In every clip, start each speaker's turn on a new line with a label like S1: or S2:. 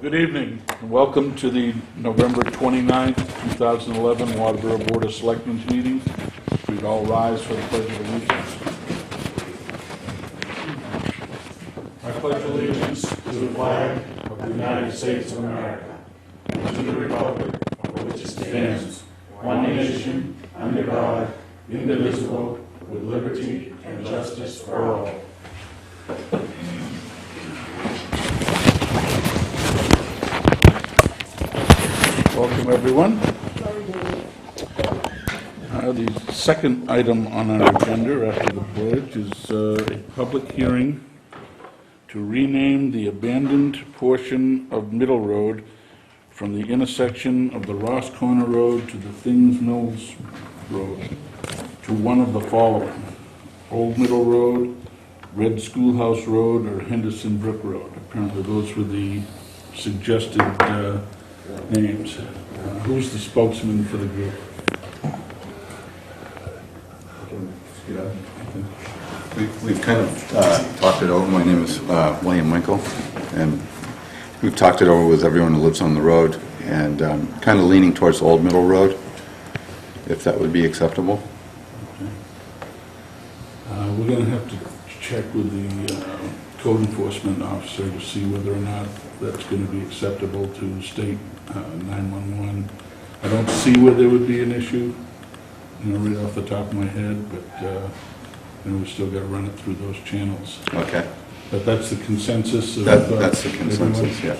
S1: Good evening, and welcome to the November 29th, 2011 Waterboro Board of Selectmen meeting. We'd all rise for the Pledge of Allegiance. I pledge allegiance to the flag of the United States of America, and to the republic for which it stands, one nation, under God, indivisible, with liberty and justice for all. Welcome, everyone. The second item on our agenda after the pledge is a public hearing to rename the abandoned portion of Middle Road from the intersection of the Ross Corner Road to the Thyngs Mill Road to one of the following: Old Middle Road, Red Schoolhouse Road, or Henderson Brook Road. Apparently those were the suggested names. Who's the spokesman for the group?
S2: We've kind of talked it over. My name is William Michael, and we've talked it over with everyone who lives on the road, and kind of leaning towards Old Middle Road, if that would be acceptable.
S1: Okay. We're going to have to check with the code enforcement officer to see whether or not that's going to be acceptable to state 911. I don't see where there would be an issue, right off the top of my head, but we still got to run it through those channels.
S2: Okay.
S1: But that's the consensus of
S2: That's the consensus,
S1: everyone?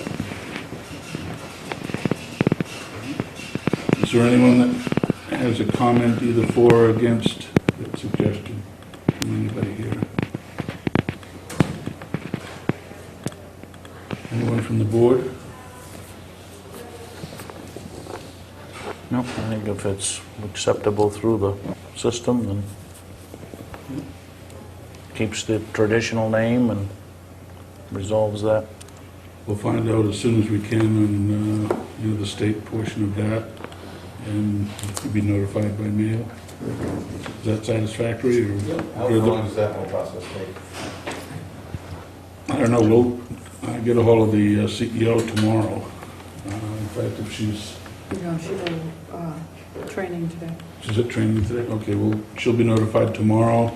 S2: yeah.
S1: Is there anyone that has a comment either for or against that suggestion from anybody here? Anyone from the board?
S3: No, I think if it's acceptable through the system, then keeps the traditional name and resolves that.
S1: We'll find out as soon as we can on the state portion of that, and you'll be notified by mail. Is that satisfactory? Or
S4: How long does that whole process take?
S1: I don't know. We'll get a hold of the CEO tomorrow. In fact, if she's
S5: Training today.
S1: She's at training today? Okay, well, she'll be notified tomorrow,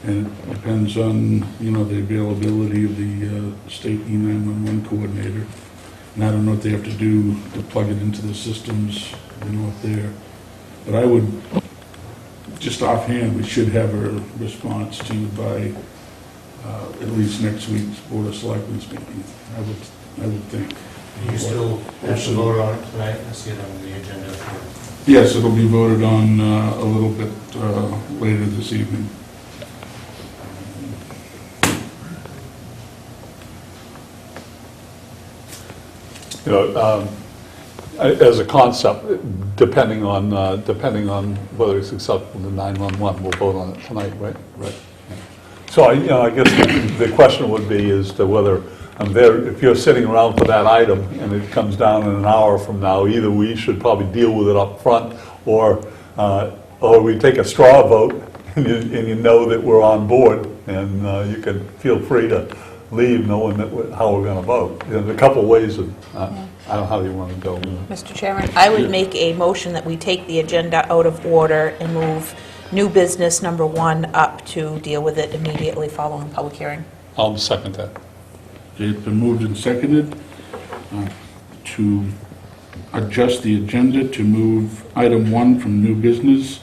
S1: and it depends on, the availability of the state E911 coordinator. And I don't know what they have to do to plug it into the systems, up there. But I would, just offhand, we should have a response to you by at least next week's Board of Selectmen's meeting, I would think.
S4: You still have to vote on it tonight? I see it on the agenda.
S1: Yes, it'll be voted on a little bit later this evening.
S6: As a concept, depending on whether it's acceptable to 911, we'll vote on it tonight, right?
S1: Right.
S6: So I guess the question would be as to whether if you're sitting around for that item and it comes down in an hour from now, either we should probably deal with it up front, or we take a straw vote and you know that we're on board, and you can feel free to leave knowing how we're going to vote. There's a couple ways of, I don't know how you want to go.
S7: Mr. Chairman, I would make a motion that we take the agenda out of order and move new business number 1 up to deal with it immediately following public hearing.
S6: I'll second that.
S1: Okay, it's been moved and seconded to adjust the agenda to move item 1 from new business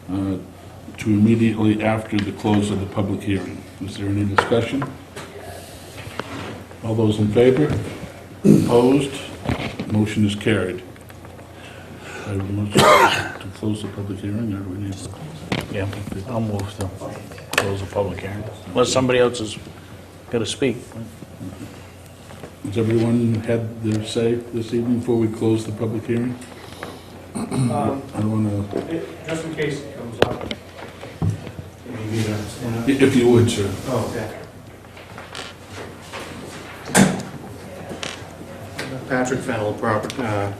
S1: to immediately after the close of the public hearing. Is there any discussion? All those in favor? Opposed? Motion is carried. I have a motion to close the public hearing, or do we need to?
S3: Yeah, I'll move to close the public hearing. Unless somebody else is going to speak.
S1: Has everyone had their say this evening before we close the public hearing? I don't want to...
S4: Just in case it comes up. You need to stand up?
S1: If you would, sir.
S4: Oh, okay. Patrick Fennell,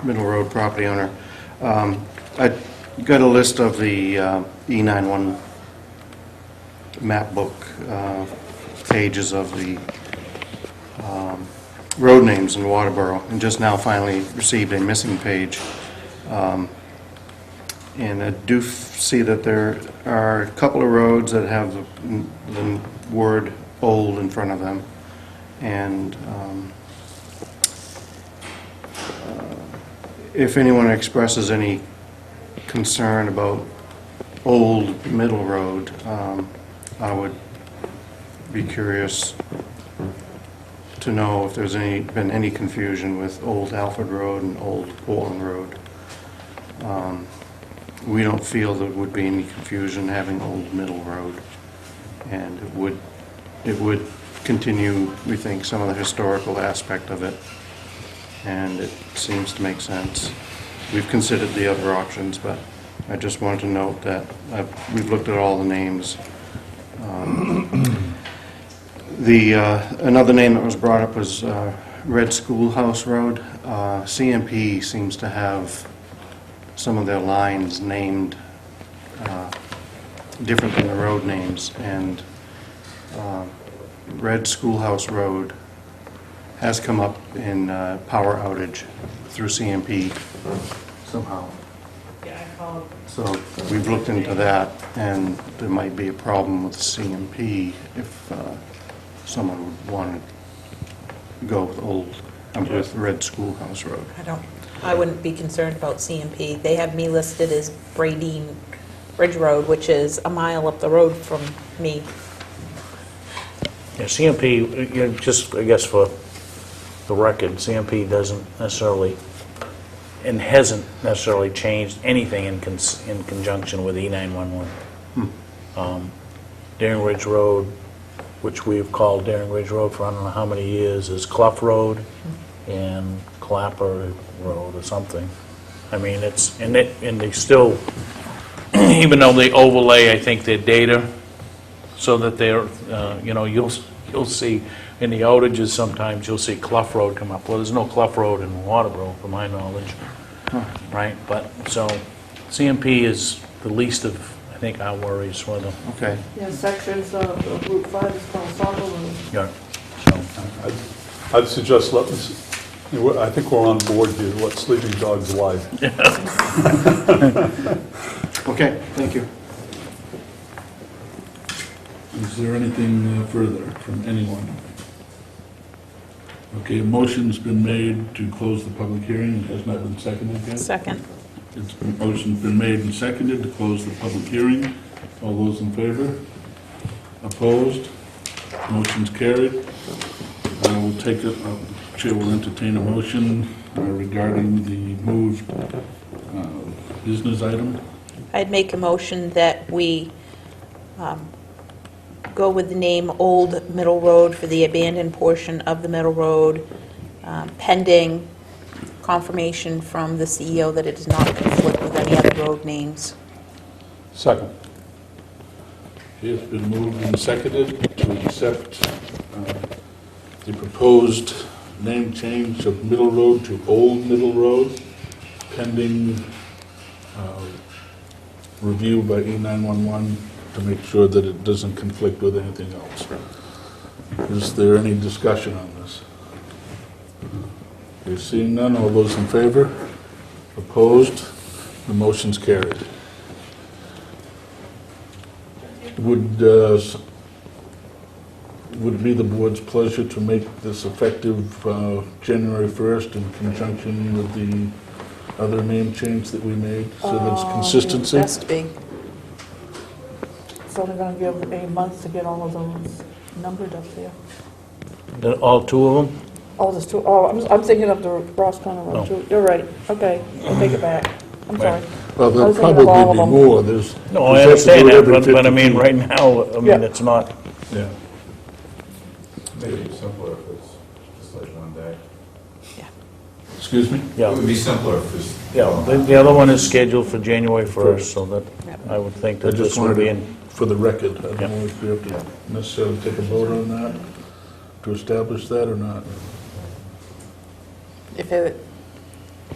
S4: Middle Road property owner. I got a list of the E911 map book pages of the road names in Waterboro, and just now finally received a missing page. And I do see that there are a couple of roads that have the word "old" in front of them. And if anyone expresses any concern about Old Middle Road, I would be curious to know if there's been any confusion with Old Alfred Road and Old Portland Road. We don't feel there would be any confusion having Old Middle Road, and it would continue, we think, some of the historical aspect of it, and it seems to make sense. We've considered the other options, but I just wanted to note that we've looked at all the names. Another name that was brought up was Red Schoolhouse Road. CMP seems to have some of their lines named different than the road names, and Red Schoolhouse Road has come up in power outage through CMP somehow. So we've looked into that, and there might be a problem with CMP if someone would want to go with Red Schoolhouse Road.
S7: I wouldn't be concerned about CMP. They have me listed as Bradeen Ridge Road, which is a mile up the road from me.
S3: Yeah, CMP, just, I guess for the record, CMP doesn't necessarily, and hasn't necessarily changed anything in conjunction with E911. Daring Ridge Road, which we've called Daring Ridge Road for I don't know how many years, is Clough Road and Clapper Road or something. I mean, and they still, even though they overlay, I think, their data, so that they're, you'll see in the outages sometimes, you'll see Clough Road come up. Well, there's no Clough Road in Waterboro, from my knowledge, right? But, so, CMP is the least of, I think, our worries with them.
S4: Okay.
S5: Yeah, sections of Route 5 is called Saco Road.
S3: Yeah, so,
S6: I'd suggest I think we're on board here, let sleeping dogs lie.
S4: Okay, thank you.
S1: Is there anything further from anyone? Okay, a motion's been made to close the public hearing. It has not been seconded yet.
S7: Second.
S1: Motion's been made and seconded to close the public hearing. All those in favor? Opposed? Motion's carried. We'll take it, Chair will entertain a motion regarding the moved business item.
S7: I'd make a motion that we go with the name Old Middle Road for the abandoned portion of the Middle Road, pending confirmation from the CEO that it does not conflict with any other road names.
S6: Second.
S1: It's been moved and seconded to accept the proposed name change of Middle Road to Old Middle Road, pending review by E911 to make sure that it doesn't conflict with anything else. Is there any discussion on this? Okay, seeing none, all those in favor? Opposed? The motion's carried. Would it be the board's pleasure to make this effective January 1st in conjunction with the other name change that we made, so that's consistency?
S5: Has to be. It's only going to give a month to get all of those numbered up there.
S3: all two of them?
S5: Oh, there's two, I'm thinking of the Ross Corner Road
S3: No.
S5: too. You're right. Okay, I'll take it back. I'm sorry.
S1: Well,
S5: I
S1: there'll
S5: was thinking of all
S1: probably
S5: of
S1: be
S5: them.
S1: more. There's.
S3: No, I
S1: there's
S3: understand that,
S1: every
S3: but I mean,
S1: 52.
S3: right now, I mean,
S5: Yeah.
S3: it's not,
S1: Yeah.
S2: Maybe it's simpler if it's just like one day.
S1: Excuse me?
S2: It
S3: yeah,
S2: would be simpler if it's...
S3: the other one is scheduled for January 1st, so that,
S7: Yep.
S3: I would think
S1: I
S3: that
S1: just
S3: this would
S1: wanted
S3: be
S1: to,
S3: in,
S1: for the record, I don't
S3: Yeah.
S1: know if we have to necessarily take a vote on that to establish that or not.
S7: If it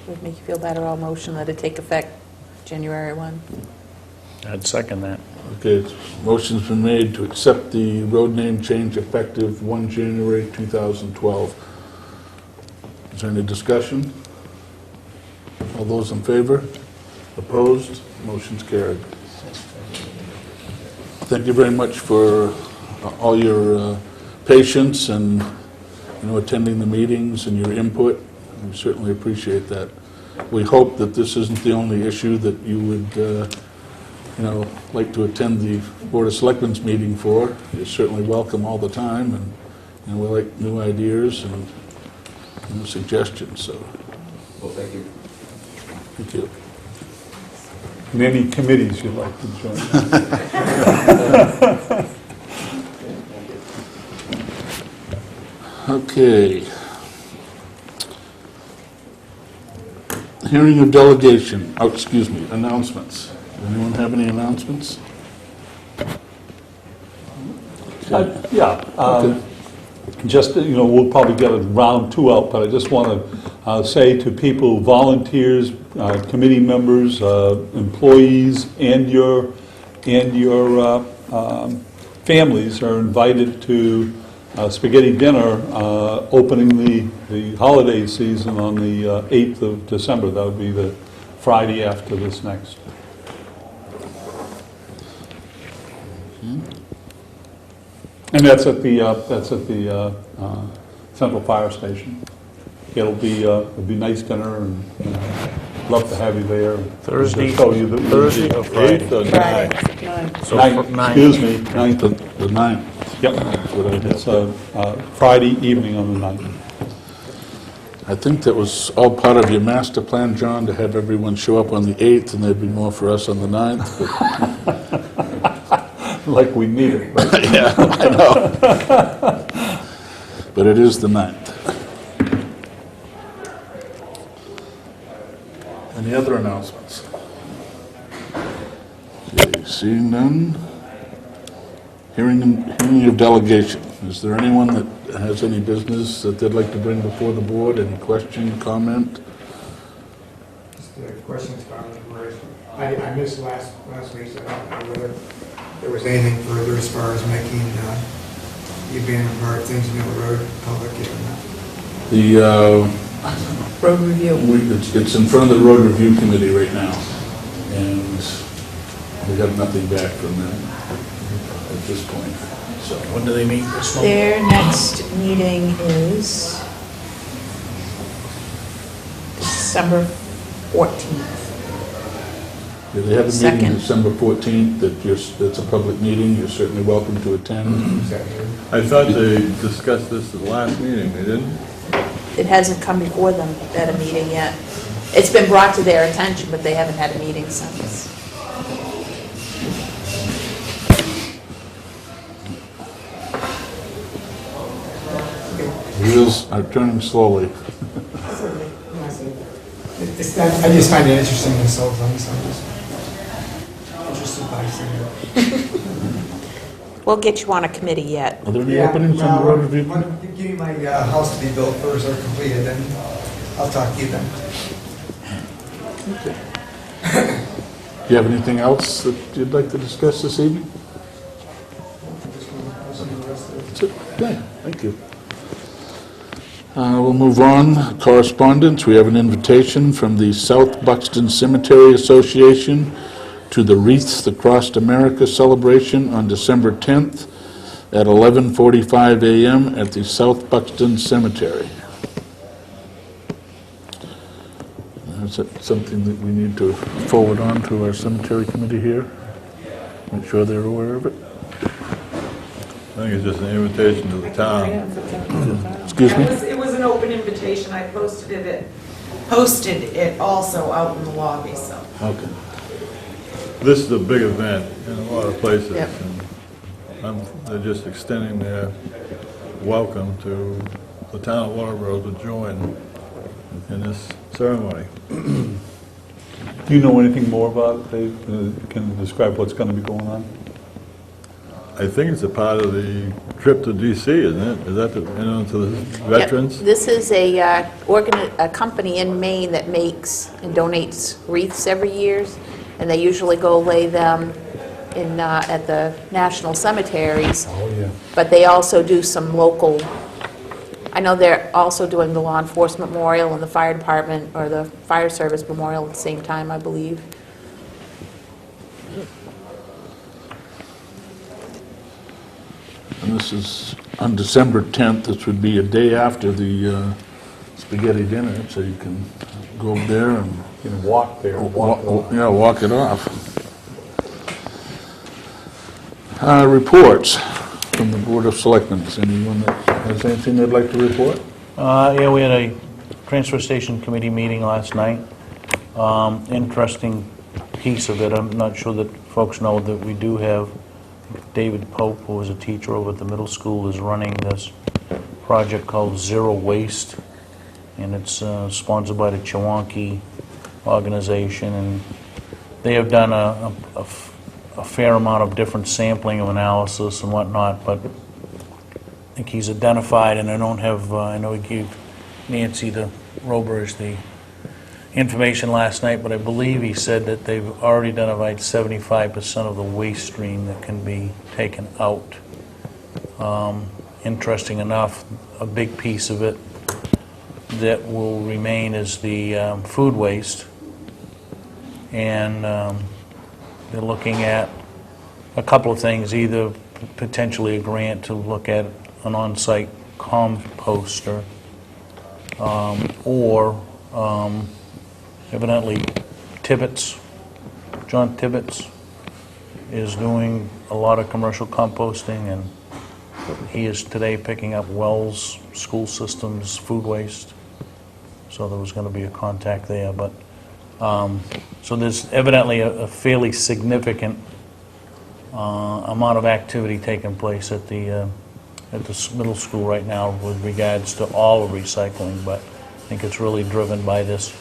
S7: would make you feel better, I'll motion that it take effect January 1.
S3: I'd second that.
S1: Okay, motion's been made to accept the road name change effective 1 January 2012. Is there any discussion? All those in favor? Opposed? Motion's carried. Thank you very much for all your patience and, attending the meetings and your input. We certainly appreciate that. We hope that this isn't the only issue that you would, like to attend the Board of Selectmen's meeting for. You're certainly welcome all the time, and we like new ideas and new suggestions, so.
S2: Well, thank you.
S1: Thank you.
S6: And any committees you'd like to join?
S1: Okay. Hearing of delegation, announcements. Anyone have any announcements?
S6: Just, we'll probably get a round two out, but I just want to say to people, volunteers, committee members, employees, and your families are invited to spaghetti dinner opening the holiday season on the 8th of December. That would be the Friday after this next. And that's at the Central Fire Station. It'll be nice dinner, and love to have you there.
S3: Thursday,
S6: Show you the
S3: Thursday or Friday?
S6: 8th or
S7: Friday.
S6: 9th.
S3: So
S6: Ninth,
S3: nine.
S6: excuse me, 9th.
S1: The 9th.
S6: Yep. It's Friday evening on the 9th.
S1: I think that was all part of your master plan, John, to have everyone show up on the 8th, and there'd be more for us on the 9th.
S6: Like we need it, right?
S1: Yeah, I know. But it is the 9th. Any other announcements? Okay, seeing none. Hearing of delegation. Is there anyone that has any business that they'd like to bring before the board? Any question, comment?
S8: Just a question as far as I missed last week, so I don't know whether there was anything further as far as making the abandoned part, Thyngs Mill Road, public yet or not.
S1: The,
S7: Road review.
S1: it's in front of the road review committee right now, and we have nothing back from them at this point, so.
S3: When do they meet this month?
S7: Their next meeting is December 14th.
S1: Yeah, they have a meeting
S7: Second.
S1: December 14th, that's a public meeting, you're certainly welcome to attend.
S8: Is that here?
S9: I thought they discussed this at the last meeting, they didn't?
S7: It hasn't come before them at a meeting yet. It's been brought to their attention, but they haven't had a meeting since.
S1: Wheels are turning slowly.
S8: I just find it interesting this whole thing, so I'm just interested by seeing it.
S7: We'll get you on a committee yet.
S1: Are there any openings on the road review?
S8: Give me my house to be built first or completed, then I'll talk to you then.
S1: Do you have anything else that you'd like to discuss this evening? That's it. Okay, thank you. We'll move on. Correspondence. We have an invitation from the South Buxton Cemetery Association to the Wreaths Across America celebration on December 10th at 11:45 a.m. at the South Buxton Cemetery. Is that something that we need to forward on to our cemetery committee here? Make sure they're aware of it.
S9: I think it's just an invitation to the town.
S1: Excuse me?
S10: It was an open invitation. I posted it also out in the lobby, so.
S1: Okay.
S9: This is a big event in a lot of places.
S10: Yep.
S9: And they're just extending their welcome to the town of Waterboro to join in this ceremony.
S6: Do you know anything more about it, Dave? Can you describe what's going to be going on?
S9: I think it's a part of the trip to DC, isn't it? Is that to the veterans?
S7: Yep. This is a company in Maine that makes and donates wreaths every year, and they usually go lay them in at the national cemeteries.
S6: Oh, yeah.
S7: But they also do some local I know they're also doing the law enforcement memorial and the fire department, or the fire service memorial at the same time, I believe.
S1: And this is on December 10th. This would be a day after the spaghetti dinner, so you can go up there and
S3: You can walk there, walk over.
S1: yeah, walk it off. Reports from the Board of Selectmen. Is anyone that has anything they'd like to report?
S3: Yeah, we had a transfer station committee meeting last night. Interesting piece of it, I'm not sure that folks know that we do have David Pope, who was a teacher over at the middle school, is running this project called Zero Waste, and it's sponsored by the Chewonki organization, and they have done a fair amount of different sampling of analysis and whatnot, but I think he's identified, and I don't have, I know he gave Nancy the Robers the information last night, but I believe he said that they've already identified 75% of the waste stream that can be taken out. Interesting enough, a big piece of it that will remain is the food waste, and they're looking at a couple of things, either potentially a grant to look at an on-site composter, or evidently Tibbetts, John Tibbetts, is doing a lot of commercial composting, and he is today picking up Wells School Systems food waste. So there was going to be a contact there, but so there's evidently a fairly significant amount of activity taking place at the middle school right now with regards to all of recycling, but I think it's really driven by this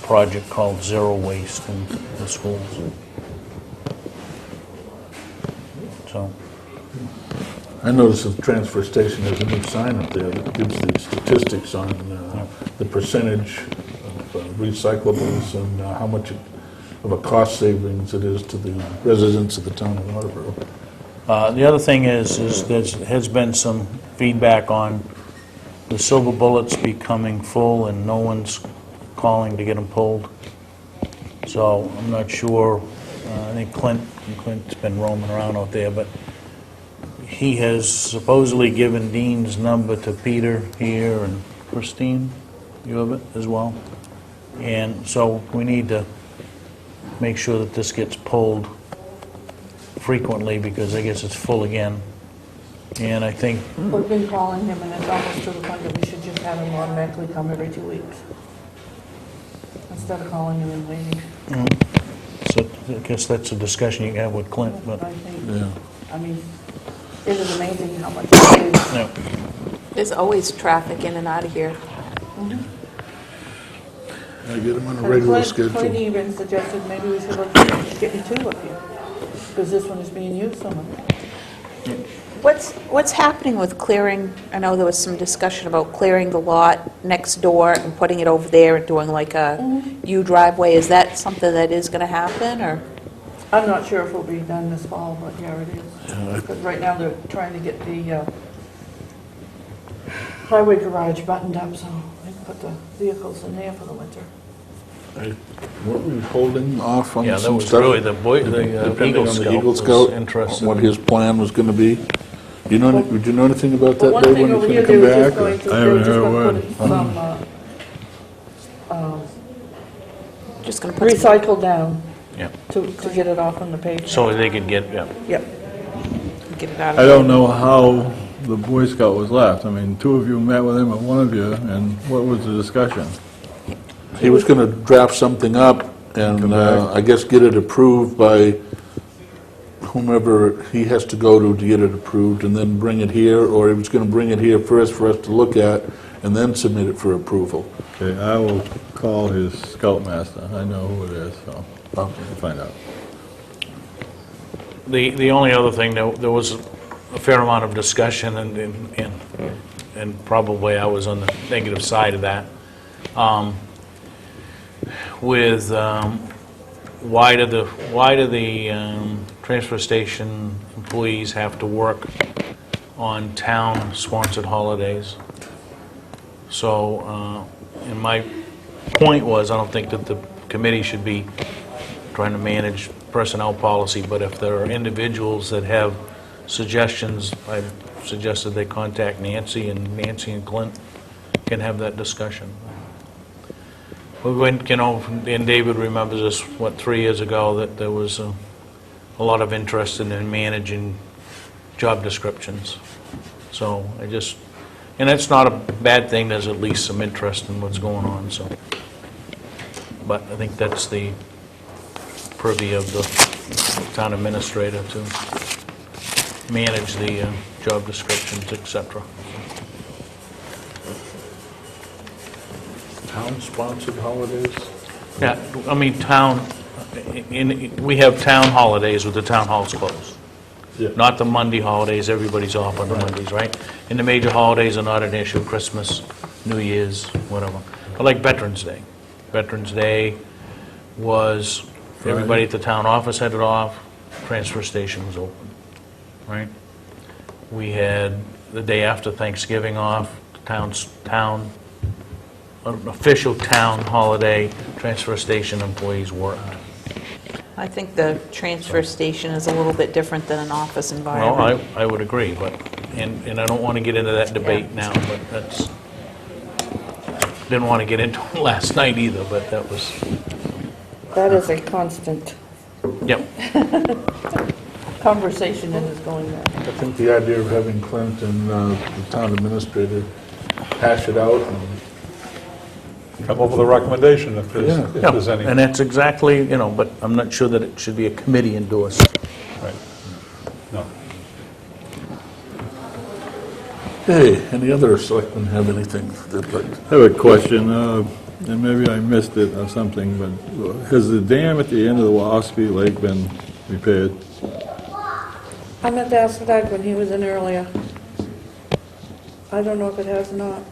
S3: project called Zero Waste in the schools. So,
S1: I noticed the transfer station has a new sign up there that gives the statistics on the percentage of recyclables and how much of a cost savings it is to the residents of the town of Waterboro.
S3: the other thing is there has been some feedback on the silver bullets becoming full and no one's calling to get them pulled. So I'm not sure, I think Clint's been roaming around out there, but he has supposedly given Dean's number to Peter here, and Christine, you have it as well? And so we need to make sure that this gets pulled frequently, because I guess it's full again. And I think,
S5: We've been calling him, and it's almost to the point that we should just have him automatically come every 2 weeks, instead of calling him and waiting.
S3: so I guess that's a discussion you can have with Clint, but,
S5: I think,
S1: Yeah.
S5: I mean, it is amazing how much it is.
S3: yeah.
S7: There's always traffic in and out of here.
S1: I get them on a
S5: And
S1: regular
S5: Clint
S1: schedule.
S5: even suggested maybe we should look at getting 2 up here, because this one is being used so much.
S7: What's happening with clearing? I know there was some discussion about clearing the lot next door and putting it over there and doing like a U driveway. Is that something that is going to happen, or?
S5: I'm not sure if it'll be done this fall, but yeah, it is. Because right now they're trying to get the highway garage buttoned up, so they can put the vehicles in there for the winter.
S1: Weren't we holding off on
S3: Yeah, that
S1: some
S3: was
S1: stuff?
S3: really the
S1: Depending
S3: Eagle
S1: on the
S3: Scout
S1: Eagle
S3: was
S1: Scout,
S3: interested
S1: what
S3: in-
S1: his plan was going to be? Would you know anything about
S5: But
S1: that,
S5: one
S1: Dave,
S5: thing
S1: when
S5: over
S1: he's
S5: here,
S1: going
S5: they
S1: to
S5: were
S1: come
S5: just
S1: back?
S5: going
S1: or-
S5: to,
S9: I
S5: they were
S9: haven't
S5: just
S9: heard a
S5: going to
S9: word.
S5: put
S7: Just going to put
S5: recycle down
S3: Yeah.
S5: to get it off on the pavement.
S3: So they could get, yeah.
S5: Yep.
S7: get it out of
S9: I
S7: there.
S9: don't know how the Boy Scout was left. I mean, 2 of you met with him and 1 of you, and what was the discussion?
S1: He was going to draft something up and
S9: Come back.
S1: I guess get it approved by whomever he has to go to get it approved, and then bring it here, or he was going to bring it here first for us to look at and then submit it for approval.
S9: Okay, I will call his scoutmaster. I know who it is, so I'll find out.
S3: The only other thing, there was a fair amount of discussion, and probably I was on the negative side of that, with why do the transfer station employees have to work on town-sponsored holidays? So, and my point was, I don't think that the committee should be trying to manage personnel policy, but if there are individuals that have suggestions, I suggested they contact Nancy, and Nancy and Clint can have that discussion. We went, you know, and David remembers this, 3 years ago, that there was a lot of interest in managing job descriptions. So I just, and that's not a bad thing, there's at least some interest in what's going on, so. But I think that's the purview of the town administrator to manage the job descriptions, et cetera.
S1: Town-sponsored holidays?
S3: Yeah, I mean, we have town holidays with the town halls closed.
S1: Yeah.
S3: Not the Monday holidays, everybody's off on the Mondays, right? And the major holidays are not an issue, Christmas, New Year's, whatever. But like Veterans Day. Veterans Day was, everybody at the town office had it off, transfer station was open, right? We had the day after Thanksgiving off, an official town holiday, transfer station employees worked.
S7: I think the transfer station is a little bit different than an office environment.
S3: Well, I would agree, but, and I don't want to get into that debate now, but that's, didn't want to get into it last night either, but that was,
S5: That is a constant
S3: yep.
S5: conversation that is going there.
S1: I think the idea of having Clint and the town administrator hash it out and
S6: Come up with a recommendation if there's any.
S3: And that's exactly, you know, but I'm not sure that it should be a committee endorsed.
S6: Right. No.
S1: Hey, any other selectmen have anything they'd like?
S9: I have a question, and maybe I missed it or something, but has the dam at the end of the Waspy Lake been repaired?
S5: I meant to ask Doug when he was in earlier. I don't know if it has or not.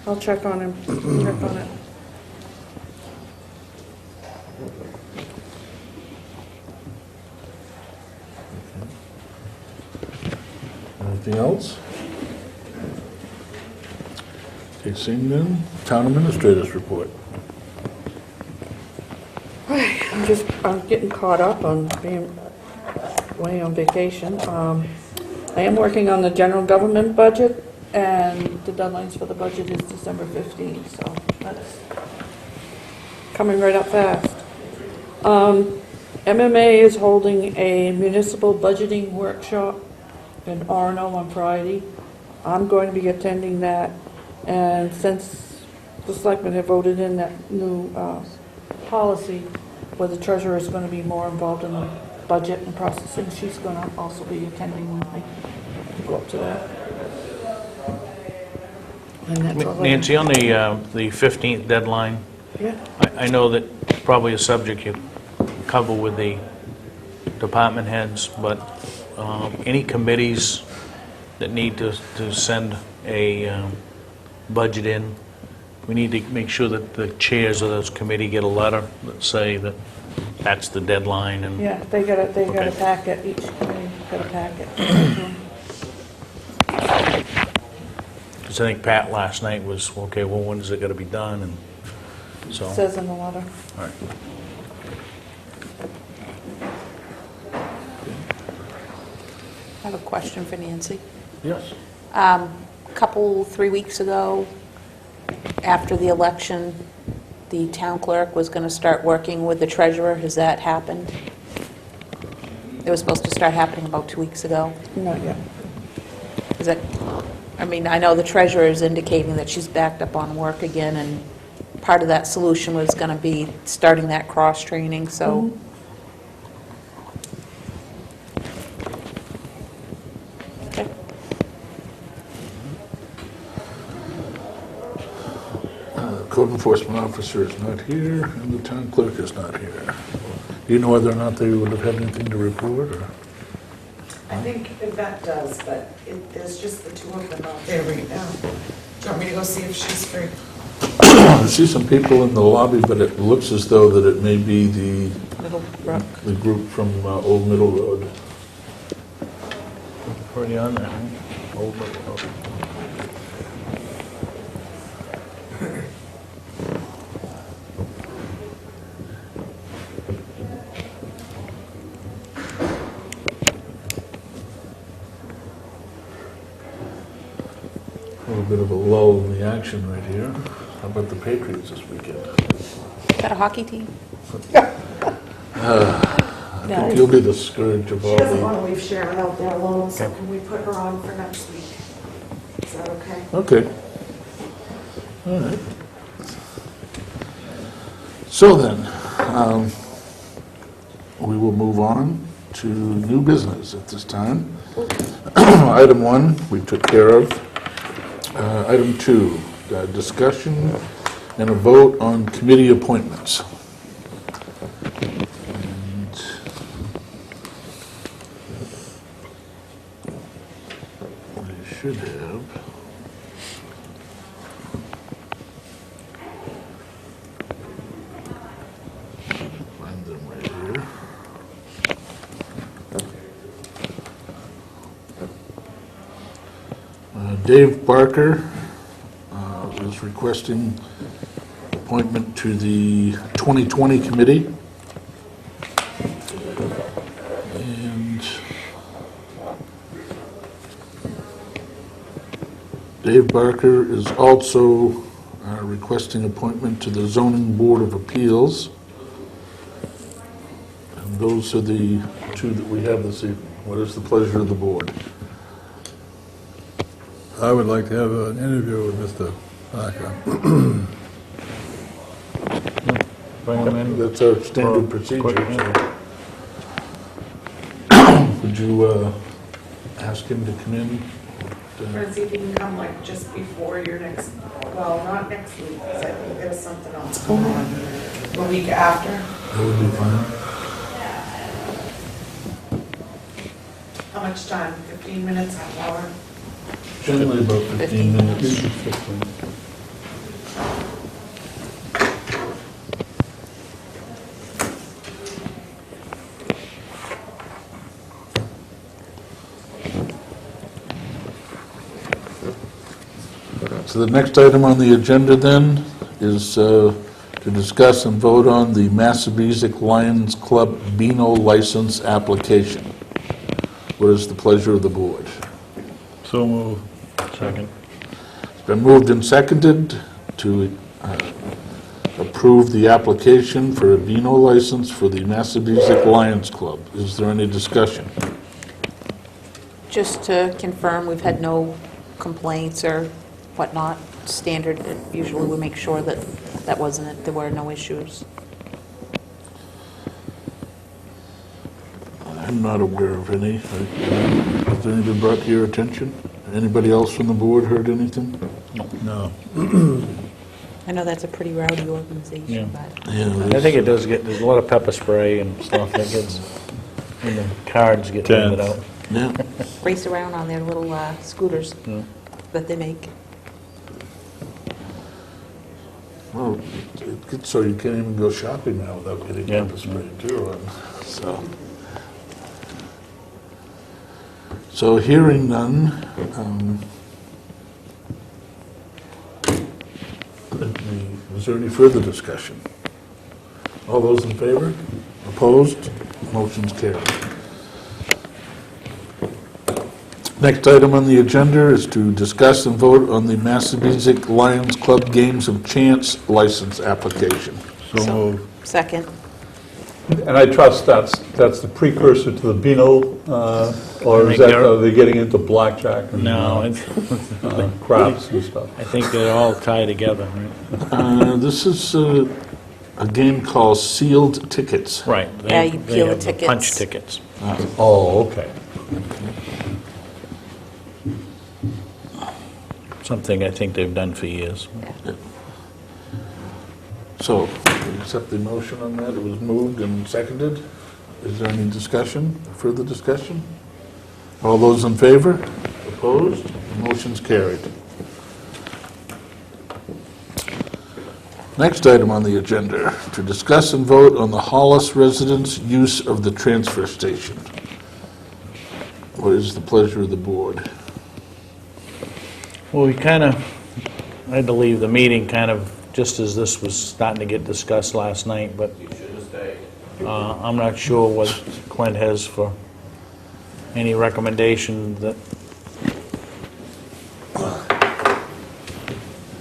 S5: I'll check on him, check on it.
S1: Anything else? Okay, seeing none, town administrators report.
S5: I'm getting caught up on being away on vacation. I am working on the general government budget, and the deadlines for the budget is December 15th, so that's coming right up fast. MMA is holding a municipal budgeting workshop in Orono on Friday. I'm going to be attending that, and since the selectmen have voted in that new policy where the treasurer is going to be more involved in the budget and processing, she's going to also be attending with me to go up to that. And that's all I have.
S3: Nancy, on the 15th deadline,
S5: Yeah.
S3: I know that probably a subject you cover with the department heads, but any committees that need to send a budget in, we need to make sure that the chairs of those committee get a letter that say that that's the deadline and...
S5: Yeah, they got a
S3: Okay.
S5: packet, each committee got a packet.
S3: Because I think Pat last night was, okay, well, when is it going to be done? And so, all
S5: Says in the letter.
S3: right.
S7: I have a question for Nancy.
S1: Yes.
S7: A couple, 3 weeks ago, after the election, the town clerk was going to start working with the treasurer. Has that happened? It was supposed to start happening about 2 weeks ago.
S5: Not yet.
S7: Is it, I mean, I know the treasurer is indicating that she's backed up on work again, and part of that solution was going to be starting that cross-training, so... Okay.
S1: Code enforcement officer is not here, and the town clerk is not here. Do you know whether or not they would have had anything to report, or?
S10: I think Yvette does, but there's just the two of them out there right now. Do you want me to go see if she's free?
S1: I see some people in the lobby, but it looks as though that it may be the group from Old Middle Road.
S3: Already on there, huh? Old Middle Road.
S1: bit of a lull in the action right here. How about the Patriots this weekend?
S7: Is that a hockey team?
S1: I think you'll be the scourge of
S10: She
S1: all
S10: doesn't
S1: the...
S10: want to leave Sharon out there alone, so can we put her on for next week? Is that okay?
S1: Okay. All right. So then, we will move on to new business at this time. Item 1, we took care of. Item 2, discussion and a vote on committee appointments. And I should have... find them right here. Dave Barker is requesting appointment to the 2020 committee. And Dave Barker is also requesting appointment to the Zoning Board of Appeals. And those are the two that we have this evening. What is the pleasure of the board?
S9: I would like to have an interview with Mr. Parker.
S3: Bring them in.
S1: That's our standard procedure.
S3: Quick, yeah.
S1: So. Would you ask him to come in?
S10: Try and see if you can come like just before your next, well, not next week, because I think there's something else going on. The week after.
S1: That would be fine.
S10: How much time? 15 minutes, half hour?
S1: Generally about 15 minutes. So the next item on the agenda then is to discuss and vote on the Massapequa Lions Club Beano license application. What is the pleasure of the board?
S6: So move.
S3: Second.
S1: It's been moved and seconded to approve the application for a Beano license for the Massapequa Lions Club. Is there any discussion?
S7: Just to confirm, we've had no complaints or whatnot. Standard, usually we make sure that that wasn't it, there were no issues.
S1: I'm not aware of any. Has anything brought to your attention? Anybody else from the board heard anything?
S9: No.
S7: I know that's a pretty rowdy
S3: Yeah.
S7: organization, but
S1: Yeah,
S3: I think it does get, there's a lot of pepper spray and stuff that gets, and the cards get handed out.
S1: yeah.
S7: race around on their little scooters
S3: Yeah.
S7: that they make.
S1: Well, it gets so you can't even go shopping now without getting
S3: Yeah.
S1: pepper spray too. And so hearing none, is there any further discussion? All those in favor? Opposed? Motion's carried. Next item on the agenda is to discuss and vote on the Massapequa Lions Club Games of Chance license application.
S6: So move.
S7: Second.
S6: And I trust that's the precursor to the Beano, or is that, are they getting into blackjack and
S3: No,
S6: craps and stuff?
S3: I think they're all tied together, right?
S1: This is a game called Sealed Tickets.
S3: Right.
S7: Yeah, you
S3: they
S7: peel the
S3: have
S7: tickets.
S3: Punch tickets.
S6: Oh, okay.
S3: Something I think they've done for years.
S1: So, we accept the motion on that. It was moved and seconded. Is there any discussion, further discussion? All those in favor? Opposed? Motion's carried. Next item on the agenda, to discuss and vote on the Hollis residents' use of the transfer station. What is the pleasure of the board?
S3: Well, we kind of, I had to leave the meeting kind of just as this was starting to get discussed last night, but I'm not sure what Clint has for any recommendation that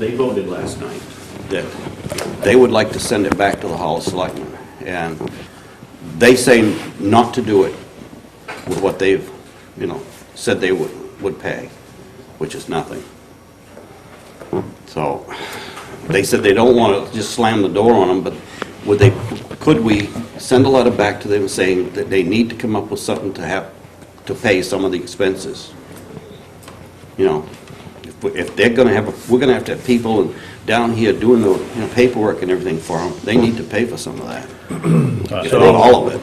S11: they voted last night that they would like to send it back to the Hollis Selectmen. And they say not to do it with what they've, said they would pay, which is nothing. So, they said they don't want to just slam the door on them, but could we send a letter back to them saying that they need to come up with something to pay some of the expenses? If they're going to have, we're going to have people down here doing the paperwork and everything for them, they need to pay for some of that. If not all of it.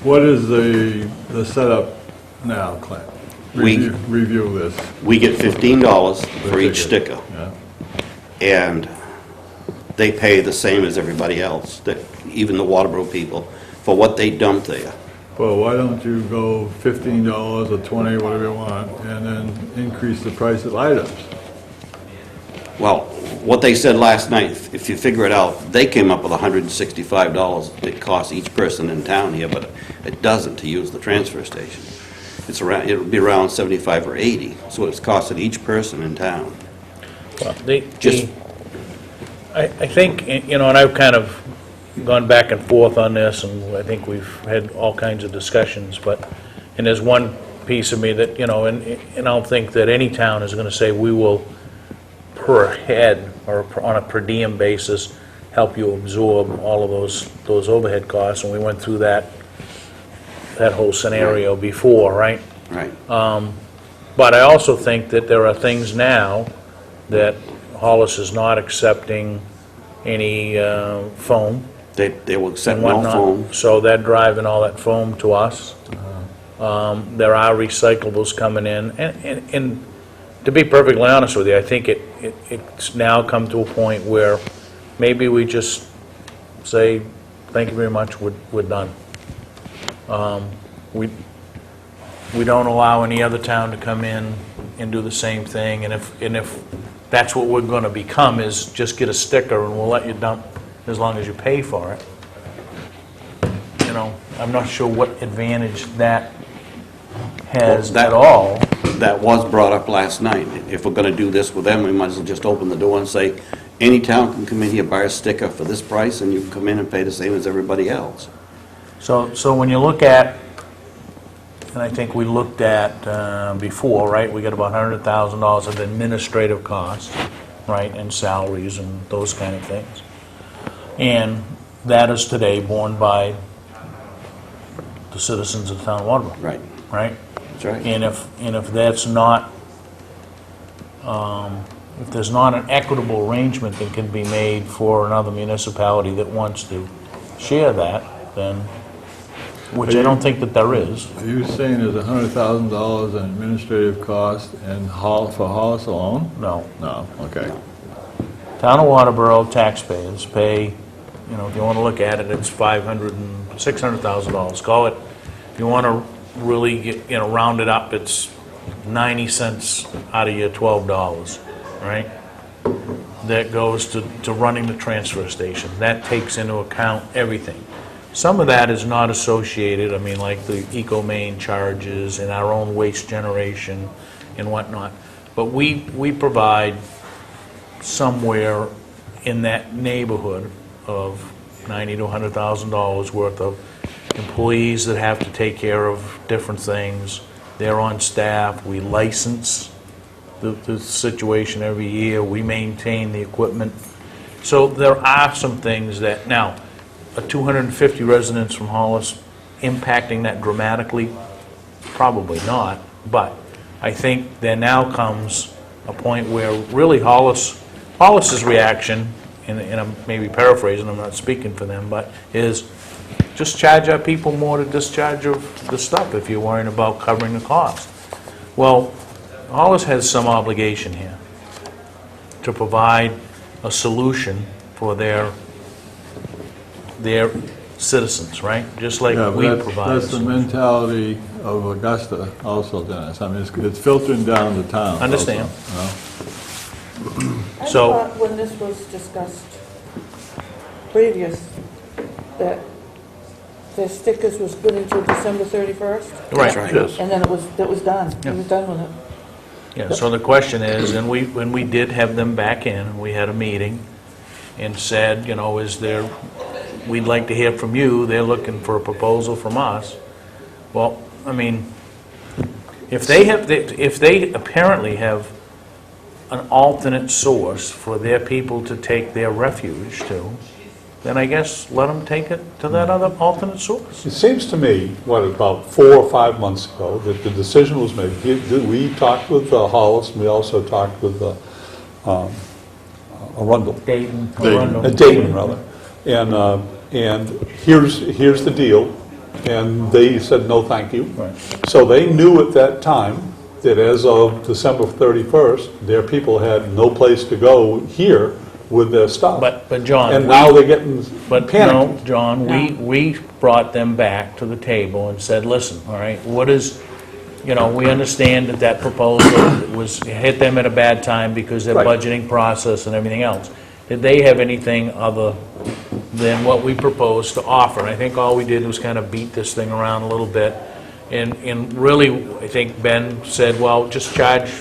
S9: What is the setup now, Clint? Review this.
S11: We get $15 for each sticker,
S9: Yeah.
S11: and they pay the same as everybody else, even the Waterboro people, for what they dump there.
S9: Well, why don't you go $15 or $20, whatever you want, and then increase the price of items?
S11: Well, what they said last night, if you figure it out, they came up with $165 it costs each person in town here, but it doesn't to use the transfer station. It'll be around 75 or 80, so it's costing each person in town.
S3: Well,
S11: Just-
S3: I think, and I've kind of gone back and forth on this, and I think we've had all kinds of discussions, and there's one piece of me that, and I don't think that any town is going to say, we will per head or on a per diem basis help you absorb all of those overhead costs, and we went through that whole scenario before, right?
S11: Right.
S3: But I also think that there are things now that Hollis is not accepting any foam
S11: They will accept
S3: and
S11: no
S3: whatnot.
S11: foam.
S3: So they're driving all that foam to us. There are recyclables coming in. And to be perfectly honest with you, I think it's now come to a point where maybe we just say, thank you very much, we're done. We don't allow any other town to come in and do the same thing, and if that's what we're going to become, is just get a sticker and we'll let you dump as long as you pay for it. I'm not sure what advantage that has
S11: Well,
S3: at all.
S11: That was brought up last night. If we're going to do this with them, we might as well just open the door and say, any town can come in here, buy a sticker for this price, and you can come in and pay the same as everybody else.
S3: So when you look at, and I think we looked at before, right, we got about $100,000 of administrative costs, right, and salaries and those kind of things. And that is today borne by the citizens of the town of Waterboro.
S11: Right.
S3: Right?
S11: That's right.
S3: And if that's not, if there's not an equitable arrangement that can be made for another municipality that wants to share that, then, which I don't think that there is.
S9: Are you saying there's $100,000 in administrative cost and for Hollis alone?
S3: No.
S9: No, okay.
S3: Town of Waterboro taxpayers pay, if you want to look at it, it's $600,000. Call it, if you want to really get, round it up, it's 90 cents out of your $12, right? That goes to running the transfer station. That takes into account everything. Some of that is not associated, like the eco-main charges and our own waste generation and whatnot. But we provide somewhere in that neighborhood of $90,000 to $100,000 worth of employees that have to take care of different things. They're on staff. We license the situation every year. We maintain the equipment. So there are some things that, now, 250 residents from Hollis impacting that dramatically? Probably not, but I think there now comes a point where really Hollis's reaction, and I'm maybe paraphrasing, I'm not speaking for them, but is just charge our people more to discharge of the stuff if you're worrying about covering the cost. Well, Hollis has some obligation here to provide a solution for their citizens, right? Just like
S9: Yeah,
S3: we
S9: but
S3: provide.
S9: that's the mentality of Augusta also, Dennis. It's filtering down to town also,
S3: Understand.
S5: I
S3: So-
S5: thought when this was discussed previous, that the stickers was good until December 31st,
S3: Right.
S11: That's right.
S1: Yes.
S5: and then it was done.
S3: Yeah.
S5: It was done with it.
S3: Yeah, so the question is, and when we did have them back in, we had a meeting and said, we'd like to hear from you, they're looking for a proposal from us. Well, I mean, if they apparently have an alternate source for their people to take their refuge to, then I guess let them take it to that other alternate source.
S6: It seems to me, about 4 or 5 months ago, that the decision was made. We talked with Hollis, and we also talked with Arundel.
S3: Dayton.
S6: Dayton, rather. And here's the deal, and they said, no, thank you.
S3: Right.
S6: So they knew at that time that as of December 31st, their people had no place to go here with their stuff.
S3: But John.
S6: And now they're getting
S3: But
S6: panicked.
S3: no, John, we brought them back to the table and said, listen, all right, what is, we understand that proposal hit them at a bad time because their
S6: Right.
S3: budgeting process and everything else. Did they have anything other than what we proposed to offer? And I think all we did was kind of beat this thing around a little bit. And really, I think Ben said, well, just charge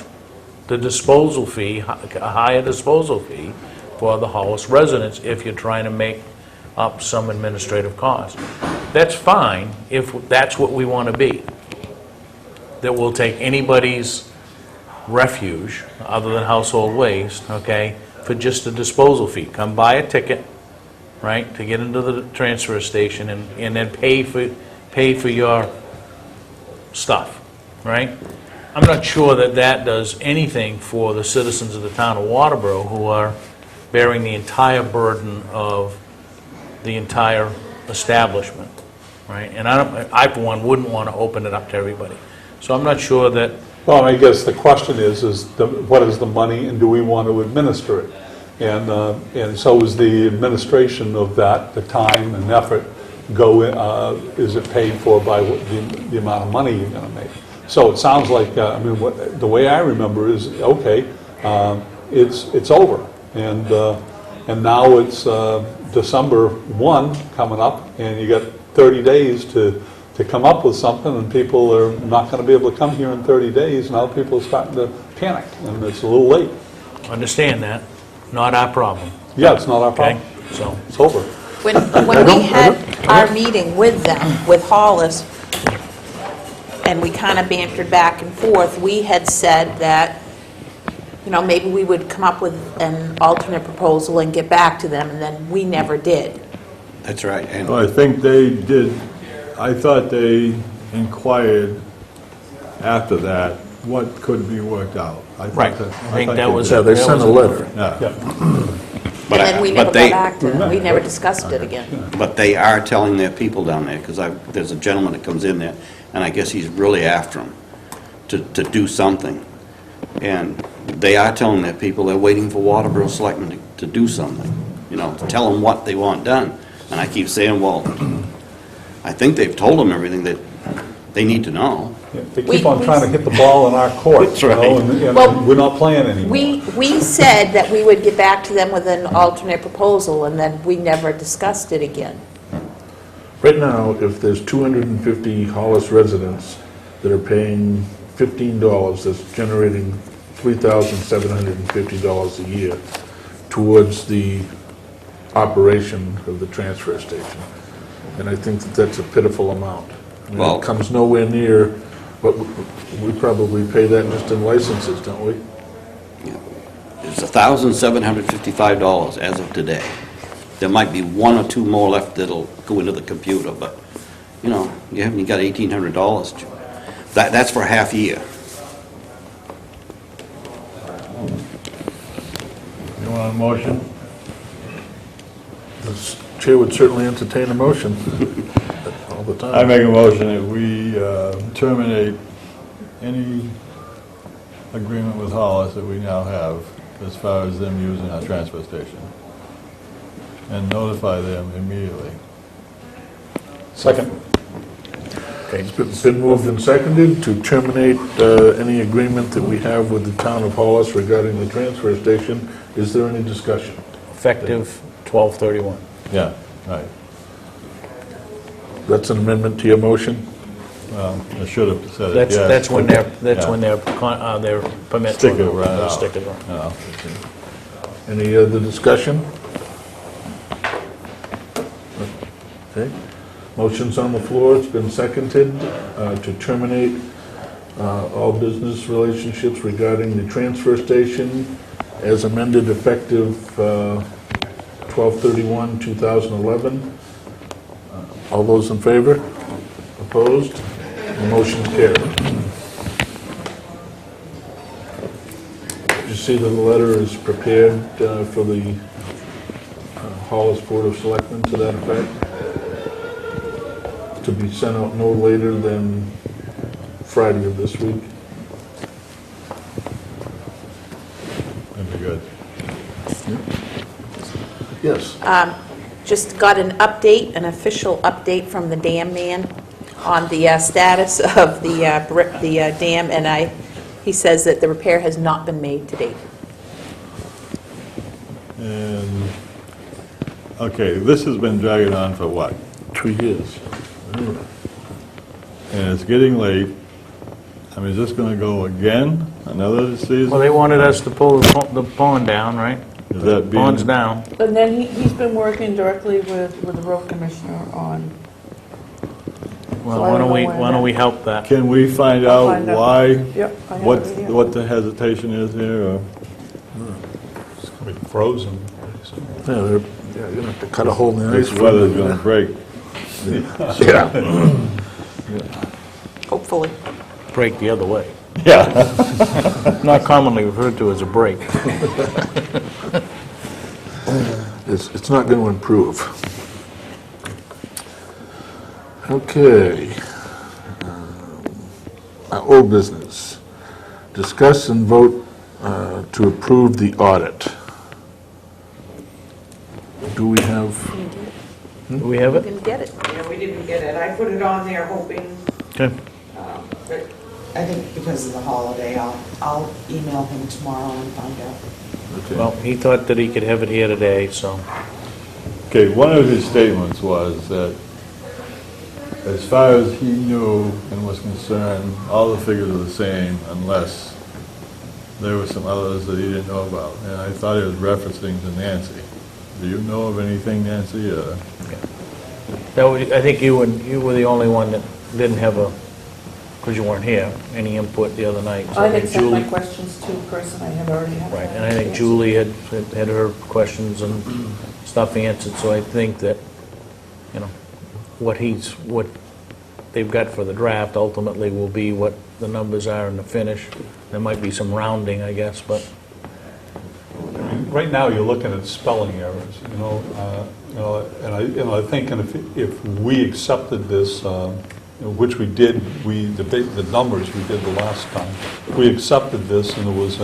S3: the disposal fee, a higher disposal fee for the Hollis residents if you're trying to make up some administrative costs. That's fine if that's what we want to be. That we'll take anybody's refuge, other than household waste, okay, for just a disposal fee. Come buy a ticket, right, to get into the transfer station and then pay for your stuff, right? I'm not sure that does anything for the citizens of the town of Waterboro who are bearing the entire burden of the entire establishment, right? And I for one, wouldn't want to open it up to everybody. So I'm not sure that,
S6: Well, I guess the question is what is the money and do we want to administer it? And so is the administration of that, the time and effort, is it paid for by the amount of money you're going to make? So it sounds like, the way I remember is, okay, it's over. And now it's December 1 coming up, and you got 30 days to come up with something, and people are not going to be able to come here in 30 days. Now people are starting to panic, and it's a little late.
S3: understand that, not our problem,
S6: Yeah, it's not our
S3: okay?
S6: problem.
S3: So,
S6: It's over.
S7: When we had our meeting with them, with Hollis, and we kind of bantered back and forth, we had said that, maybe we would come up with an alternate proposal and get back to them, and then we never did.
S11: That's right. And
S9: Well, I think they did, I thought they inquired after that what could be worked out.
S3: right, I think that was.
S9: did.
S1: Yeah, they sent a letter.
S9: Yeah.
S11: But
S7: And then we never
S11: but they-
S7: got back to them, we never discussed it again.
S11: But they are telling their people down there, because there's a gentleman that comes in there, and I guess he's really after them to do something. And they are telling their people they're waiting for Waterboro Selectmen to do something, to tell them what they want done. And I keep saying, well, I think they've told them everything that they need to know.
S6: They keep on trying to hit the ball in our court,
S11: That's right.
S6: and
S7: Well,
S6: we're not playing anymore.
S7: We said that we would get back to them with an alternate proposal, and then we never discussed it again.
S1: Right now, if there's 250 Hollis residents that are paying $15, that's generating $3,750 a year towards the operation of the transfer station. And I think that that's a pitiful amount. I mean,
S11: Well-
S1: it comes nowhere near, but we probably pay that just in licenses, don't we?
S11: It's $1,755 as of today. There might be one or two more left that'll go into the computer, but, you haven't got $1,800. That's for a half year.
S1: You want a motion? The chair would certainly entertain a motion all the time.
S9: I make a motion that we terminate any agreement with Hollis that we now have as far as them using our transfer station, and notify them immediately.
S6: Second.
S1: Okay, it's been moved and seconded to terminate any agreement that we have with the town of Hollis regarding the transfer station. Is there any discussion?
S3: Effective 12/31.
S9: Yeah, right.
S1: That's an amendment to your motion?
S9: Well, I should have said it, yes.
S3: That's when their permits
S9: Sticker
S3: run
S9: ran
S3: out.
S9: out.
S3: Sticker run.
S9: No.
S1: Any other discussion? Okay. Motion's on the floor, it's been seconded to terminate all business relationships regarding the transfer station as amended effective 12/31/2011. All those in favor? Opposed? The motion's carried. Did you see that the letter is prepared for the Hollis Board of Selectmen to that effect? To be sent out no later than Friday of this week.
S9: That'd be good.
S1: Yes.
S7: Just got an update, an official update from the dam man on the status of the dam, and he says that the repair has not been made to date.
S9: And, okay, this has been dragging on for what?
S1: 2 years.
S9: And it's getting late. I mean, is this gonna go again, another season?
S3: Well, they wanted us to pull the pond down, right?
S9: Is that being?
S3: Pond's down.
S5: And then he's been working directly with the road commissioner on,
S3: Well,
S5: So I
S3: why
S5: don't know
S3: don't
S5: when
S3: we help that?
S9: Can we find
S5: I'll
S9: out
S5: find out.
S9: why,
S5: yep, I have
S9: what,
S5: it here.
S9: what the hesitation is here, or?
S6: It's gonna be frozen.
S1: Yeah, you're gonna have to cut a hole in the ice.
S9: This weather's gonna break.
S1: Yeah.
S7: Hopefully.
S3: Break the other way.
S9: Yeah.
S3: Not commonly referred to as a break.
S1: It's not going to improve. Okay. Old business. Discuss and vote to approve the audit. Do we have,
S3: Do we have it?
S7: Didn't get it.
S10: Yeah, we didn't get it. I put it on there hoping,
S3: Okay.
S10: but I think because of the holiday, I'll email him tomorrow and find out.
S1: okay.
S3: Well, he thought that he could have it here today, so.
S9: Okay, one of his statements was that as far as he knew and was concerned, all the figures are the same unless there were some others that he didn't know about. And I thought he was referencing to Nancy. Do you know of anything, Nancy?
S3: I think you were the only one that didn't have because you weren't here, any input the other night. So
S5: I had sent my
S3: Julie-
S5: questions to Chris, and I had already had.
S3: Right, and I think Julie had her questions and stuff answered, so I think that, what they've got for the draft ultimately will be what the numbers are in the finish. There might be some rounding, I guess, but
S6: Right now, you're looking at spelling errors, and I think if we accepted this, which we did, the numbers we did the last time, we accepted this and there was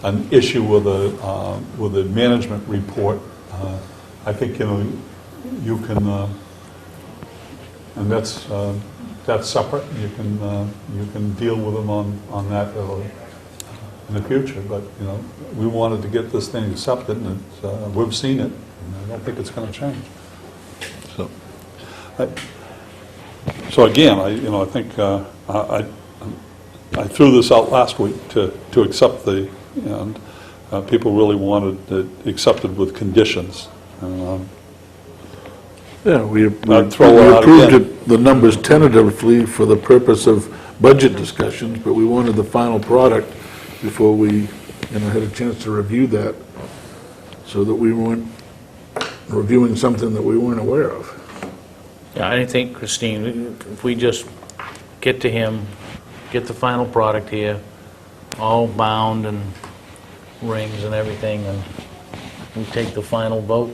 S6: an issue with a management report, I think, you can, and that's separate, you can deal with them on that in the future, but, we wanted to get this thing accepted, and we've seen it, and I don't think it's going to change. So again, I think I threw this out last week to accept and people really wanted it accepted with conditions.
S1: Yeah, we
S6: I'd throw it out
S1: approved
S6: again.
S1: the numbers tentatively for the purpose of budget discussions, but we wanted the final product before we, had a chance to review that, so that we weren't reviewing something that we weren't aware of.
S3: yeah, I think, Christine, if we just get to him, get the final product here, all bound and rings and everything, and we take the final vote,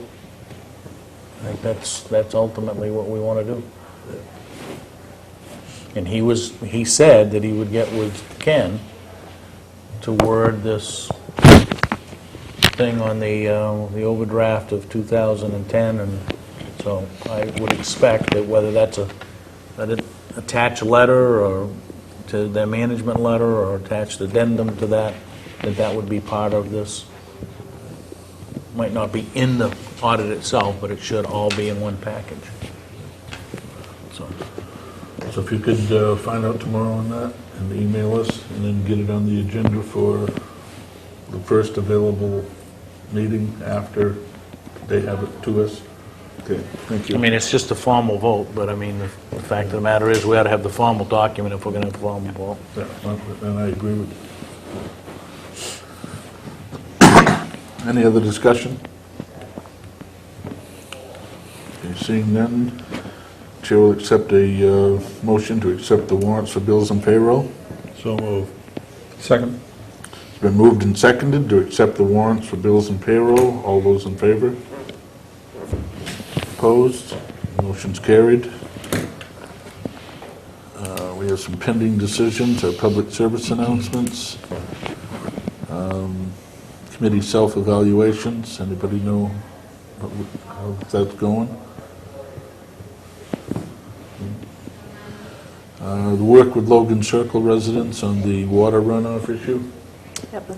S3: I think that's ultimately what we want to do. And he said that he would get with Ken to word this thing on the overdraft of 2010, and so I would expect that whether that's an attached letter or to their management letter or attached addendum to that would be part of this. Might not be in the audit itself, but it should all be in one package. So,
S1: So if you could find out tomorrow on that and email us, and then get it on the agenda for the first available meeting after they have it to us. Okay, thank you.
S3: I mean, it's just a formal vote, but I mean, the fact of the matter is, we ought to have the formal document if we're going to have a formal vote.
S1: Yeah, and I agree with you. Any other discussion? Okay, seeing none, Chair will accept a motion to accept the warrants for bills and payroll.
S9: So move. Second.
S1: It's been moved and seconded to accept the warrants for bills and payroll. All those in favor? Opposed? Motion's carried. We have some pending decisions, our public service announcements, committee self-evaluations. Anybody know how that's going? The work with Logan Circle residents on the water runoff issue.
S7: Yep,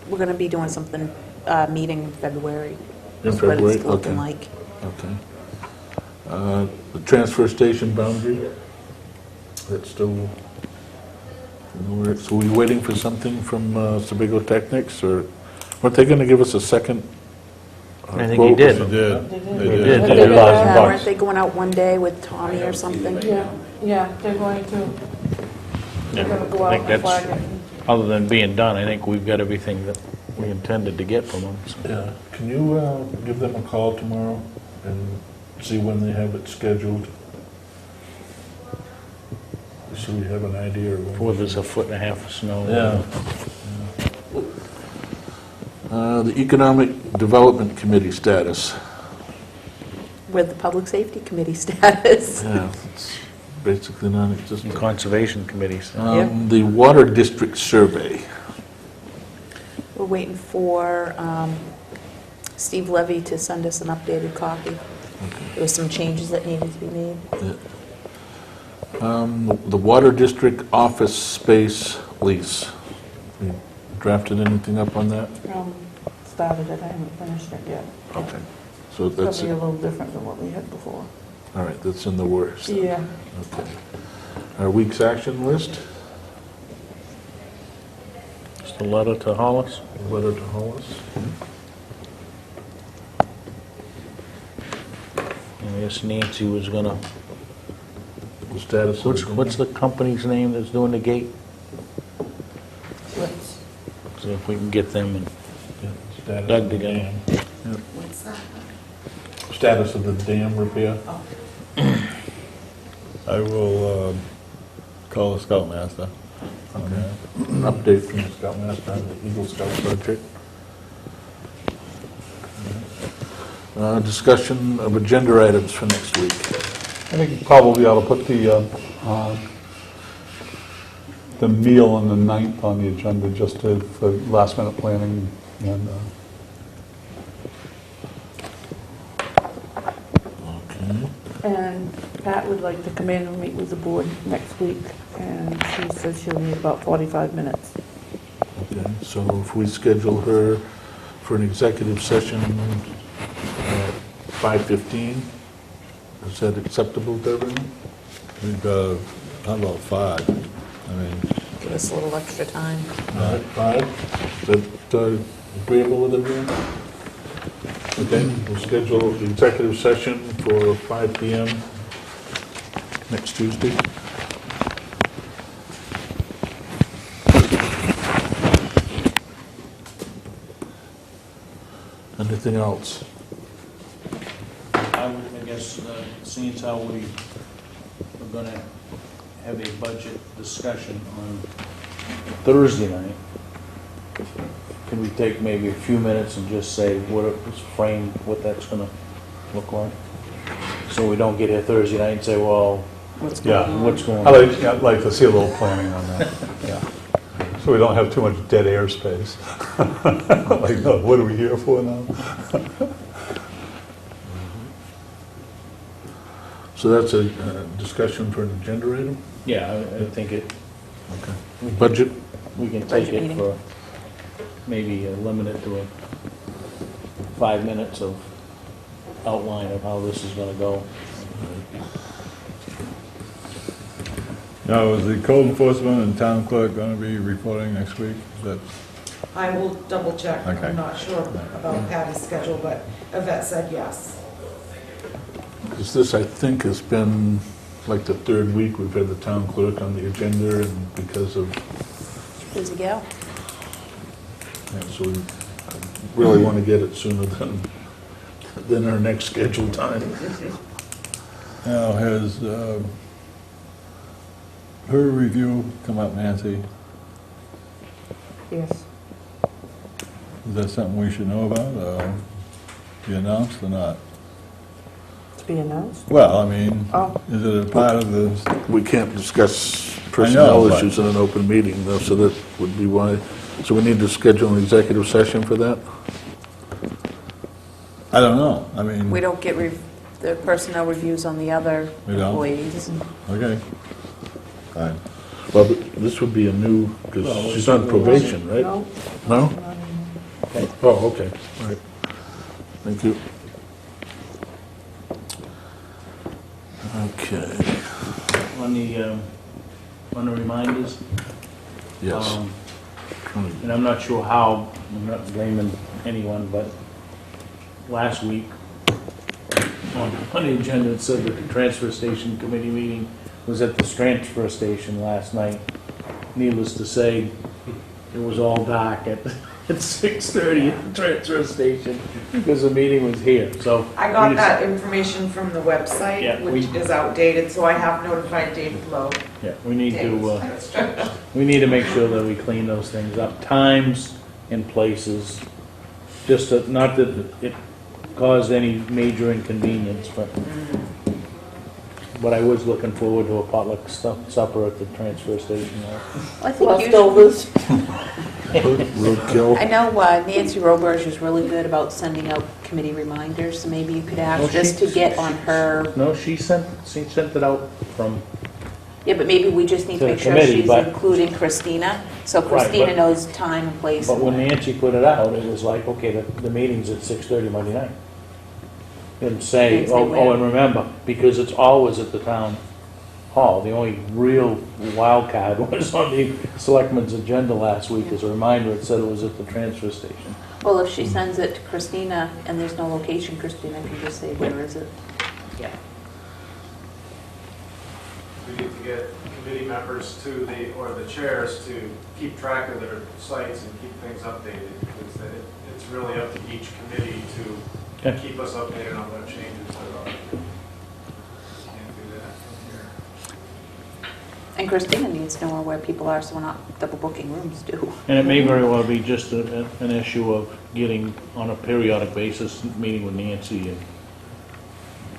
S7: we're going to be doing something, meeting in February.
S1: In
S7: That's what
S1: February?
S7: it's looking
S1: Okay.
S7: like.
S1: Okay. The transfer station boundary, that's still, so we waiting for something from Sebago Technics, or weren't they going to give us a second
S3: I think he
S1: quote?
S3: did.
S9: They did.
S3: They did.
S9: They did.
S7: Weren't they going out one day with Tommy or something?
S5: Yeah, they're going to, they're going to go
S3: I
S5: out
S3: think
S5: and flag
S3: that's,
S5: it.
S3: other than being done, I think we've got everything that we intended to get from them. so.
S1: Yeah, can you give them a call tomorrow and see when they have it scheduled? So we have an idea of when.
S3: Before there's a foot and a half of snow.
S1: Yeah. The Economic Development Committee status.
S7: With the Public Safety Committee status.
S1: Yeah, it's basically non-existent.
S3: Conservation committees.
S1: The Water District Survey.
S7: We're waiting for Steve Levy to send us an updated copy. There were some changes that needed to be made.
S1: The Water District office space lease. We drafted anything up on that?
S5: Started it, I haven't finished it yet.
S1: Okay. So
S5: It's going
S1: that's,
S5: to be a
S1: all
S5: little different than what we had before.
S1: right, that's in the works. then.
S5: Yeah.
S1: Okay. Our week's action list,
S3: Just a letter to Hollis.
S1: letter to Hollis.
S3: And I guess Nancy was gonna,
S1: The status of
S3: what's the company's name that's doing the gate?
S5: Let's-
S3: See if we can get them and
S1: Yeah, status
S3: Doug
S1: of the
S3: together.
S1: dam.
S10: What's that?
S1: Status of the dam repair.
S9: I will call the Scoutmaster.
S1: Okay. An update from the Scoutmaster on the Eagle Scout project. Discussion of agenda items for next week.
S6: I think you probably ought to put the meal on the 9th on the agenda, just for last minute planning and,
S1: Okay.
S5: And Pat would like to come in and meet with the board next week, and she says she'll need about 45 minutes.
S1: Okay, so if we schedule her for an executive session at 5:15, is that acceptable to everyone?
S9: How about 5? I mean,
S7: Give us a little extra time.
S1: All right, 5, is that agreeable with everyone? Okay, we'll schedule the executive session for 5 PM next Tuesday. Anything else?
S3: I guess, seeing as how we are gonna have a budget discussion on Thursday night, can we take maybe a few minutes and just say just frame what that's gonna look like? So we don't get here Thursday night and say, well,
S6: yeah.
S3: what's going
S6: I'd
S3: on?
S6: like to see a little planning on that, yeah. So we don't have too much dead airspace. Like, no, what are we here for now?
S1: So that's a discussion for an agenda item?
S3: Yeah, I think
S1: Okay. Budget?
S3: we can take
S7: Budget
S3: it
S7: meeting.
S3: for, maybe limit it to 5 minutes of outline of how this is gonna go.
S9: Now, is the code enforcement and town clerk going to be reporting next week? Is that,
S10: I will double check.
S9: Okay.
S10: I'm not sure about Patty's schedule, but Yvette said yes.
S1: Because this, I think, has been like the third week we've had the town clerk on the agenda, and because of,
S7: Busy gal.
S1: yeah, so we really want to get it sooner than our next scheduled time.
S9: now, has her review come up, Nancy?
S5: Yes.
S9: Is that something we should know about, be announced or not?
S5: To be announced?
S9: Well, I mean,
S5: Oh.
S9: is it a part of the,
S1: We can't discuss personnel
S9: but-
S1: issues in an open meeting, though, so that would be why. So we need to schedule an executive session for that?
S9: I don't know, I mean,
S7: We don't get the personnel reviews on the other
S9: We don't?
S7: employees.
S9: okay. Fine.
S1: Well, but this would be a new, because she's on probation, right?
S5: No?
S1: No? Oh, okay, all right. Thank you. Okay,
S3: On the reminders,
S1: yes.
S3: and I'm not sure how, I'm not blaming anyone, but last week, on the agenda, it said that the transfer station committee meeting was at the transfer station last night. Needless to say, it was all dark at 6:30 at the transfer station, because the meeting was here, so.
S10: I got
S3: we just-
S10: that information from the
S3: Yeah,
S10: website, which
S3: we-
S10: is outdated, so I have notified David Lowe.
S3: Yeah, we need to make sure that we clean those things up, times and places, just to, not that it caused any major inconvenience, but I was looking forward to a potluck supper at the transfer station.
S7: I think usually,
S5: Leftovers.
S1: Roadkill.
S7: I know Nancy Roberge is really good about sending out committee reminders, so maybe you could ask
S3: Oh,
S7: this to get on her.
S3: No, she sent it out from,
S7: Yeah, but maybe we just need to
S3: To the
S7: make sure
S3: committee,
S7: she's
S3: but-
S7: including Christina, so
S3: Right,
S7: Christina
S3: but-
S7: knows time and place.
S3: but when Nancy put it out, it was like, okay, the meeting's at 6:30 Monday night. Didn't say,
S7: Didn't say
S3: oh,
S7: when.
S3: and remember, because it's always at the town hall. The only real wild card was on the selectmen's agenda last week. As a reminder, it said it was at the transfer station.
S7: Well, if she sends it to Christina and there's no location, Christina can just say, where is it?
S3: Yeah.
S12: We need to get committee members to or the chairs to keep track of their sites and keep things updated, because it's really up to each committee to
S3: Okay.
S12: keep us updated on what changes there are. Can't do that from here.
S7: And Christina needs to know where people are, so we're not double booking rooms too.
S3: And it may very well be just an issue of getting, on a periodic basis, meeting with Nancy and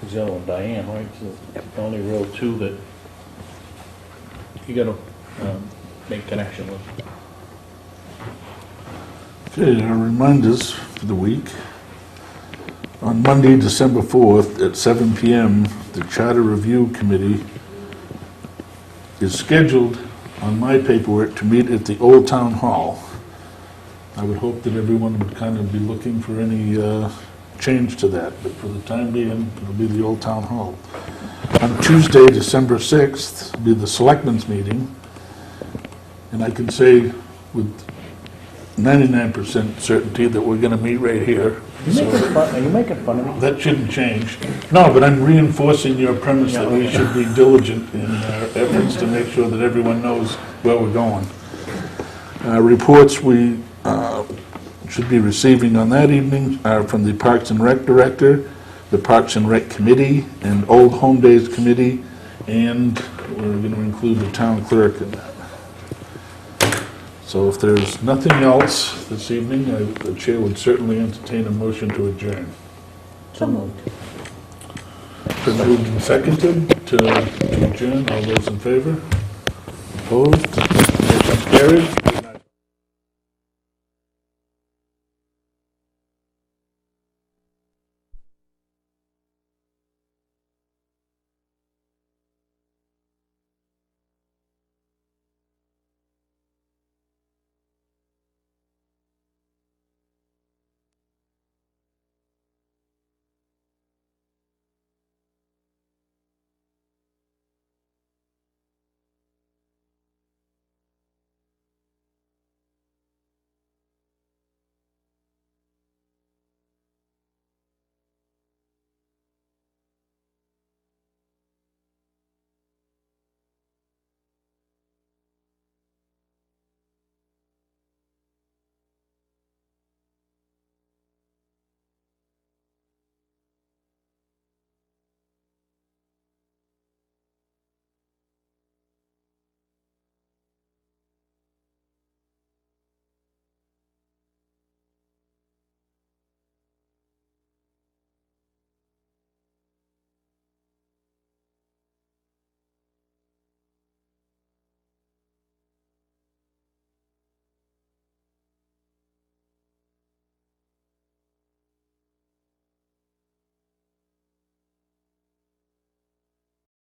S3: Zell and Diane, right? So the only real two that you gotta make connection with.
S1: Okay, our reminders for the week. On Monday, December 4th, at 7 PM, the Charter Review Committee is scheduled on my paperwork to meet at the Old Town Hall. I would hope that everyone would kind of be looking for any change to that, but for the time being, it'll be the Old Town Hall. On Tuesday, December 6th, will be the Selectmen's meeting, and I can say with 99% certainty that we're going to meet right here.
S3: Are you making fun of me?
S1: That shouldn't change. No, but I'm reinforcing your premise that we should be diligent in our efforts to make sure that everyone knows where we're going. Reports we should be receiving on that evening are from the Parks and Rec Director, the Parks and Rec Committee, and Old Home Days Committee, and we're going to include the town clerk in that. So if there's nothing else this evening, the chair would certainly entertain a motion to adjourn.
S7: So moved.
S1: Been moved and seconded to adjourn. All those in favor? Opposed? Motion carried.